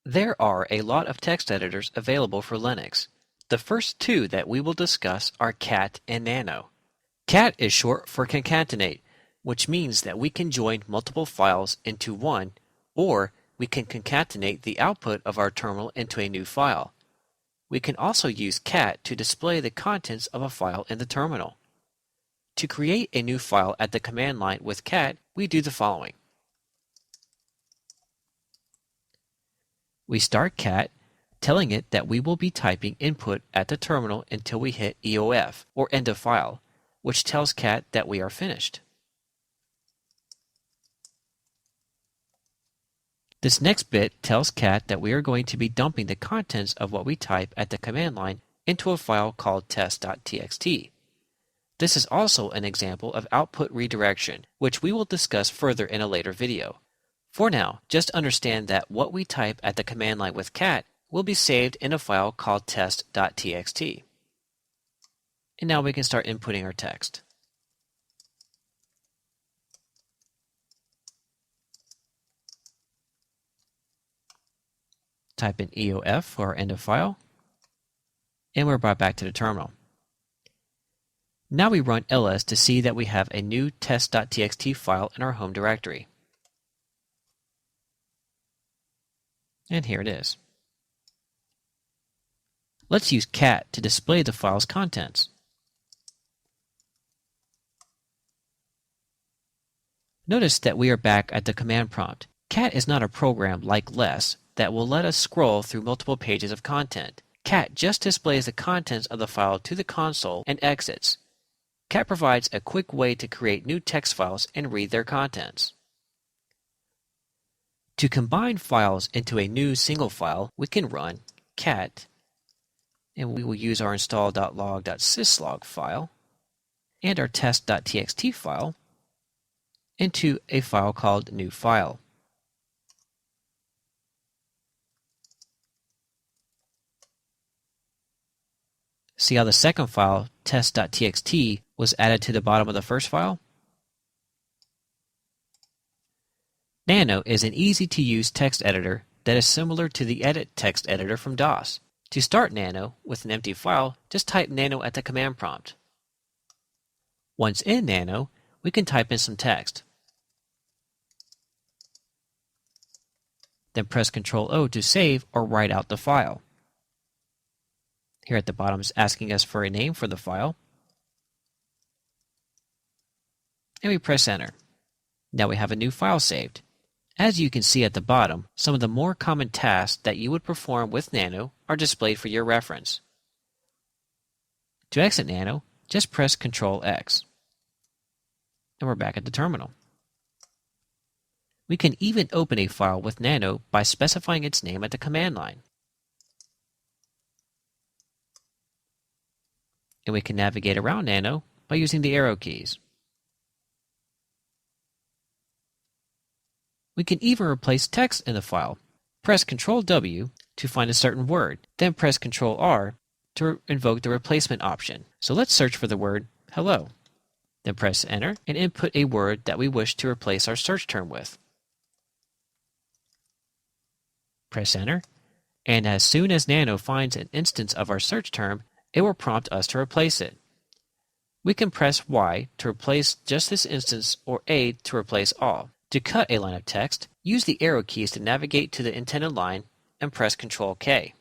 There are a lot of text editors available for Linux. The first two that we will discuss are cat and nano. Cat is short for concatenate, which means that we can join multiple files into one, or we can concatenate the output of our terminal into a new file. We can also use cat to display the contents of a file in the terminal. To create a new file at the command line with cat, we do the following. We start cat, telling it that we will be typing input at the terminal until we hit EOF, or end of file, which tells cat that we are finished. This next bit tells cat that we are going to be dumping the contents of what we type at the command line into a file called test.txt. This is also an example of output redirection, which we will discuss further in a later video. For now, just understand that what we type at the command line with cat will be saved in a file called test.txt. And now we can start inputting our text. Type in EOF for our end of file, and we're brought back to the terminal. Now we run ls to see that we have a new test.txt file in our home directory. And here it is. Let's use cat to display the file's contents. Notice that we are back at the command prompt. Cat is not a program like less that will let us scroll through multiple pages of content. Cat just displays the contents of the file to the console and exits. Cat provides a quick way to create new text files and read their contents. To combine files into a new single file, we can run cat, and we will use our install.log.syslog file and our test.txt file into a file called new file. See how the second file, test.txt, was added to the bottom of the first file? Nano is an easy-to-use text editor that is similar to the edit text editor from DOS. To start Nano with an empty file, just type nano at the command prompt. Once in Nano, we can type in some text. Then press Ctrl-O to save or write out the file. Here at the bottom is asking us for a name for the file. And we press Enter. Now we have a new file saved. As you can see at the bottom, some of the more common tasks that you would perform with Nano are displayed for your reference. To exit Nano, just press Ctrl-X. And we're back at the terminal. We can even open a file with Nano by specifying its name at the command line. And we can navigate around Nano by using the arrow keys. We can even replace text in the file. Press Ctrl-W to find a certain word, then press Ctrl-R to invoke the replacement option. So let's search for the word hello. Then press Enter and input a word that we wish to replace our search term with. Press Enter, and as soon as Nano finds an instance of our search term, it will prompt us to replace it. We can press Y to replace just this instance or A to replace all. To cut a line of text, use the arrow keys to navigate to the intended line and press Ctrl-K.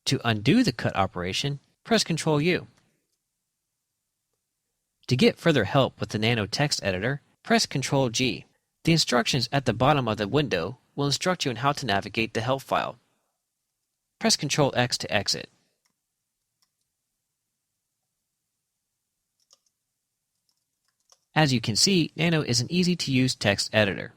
To undo the cut operation, press Ctrl-U. To get further help with the Nano text editor, press Ctrl-G. The instructions at the bottom of the window will instruct you on how to navigate the help file. Press Ctrl-X to exit. As you can see, Nano is an easy-to-use text editor.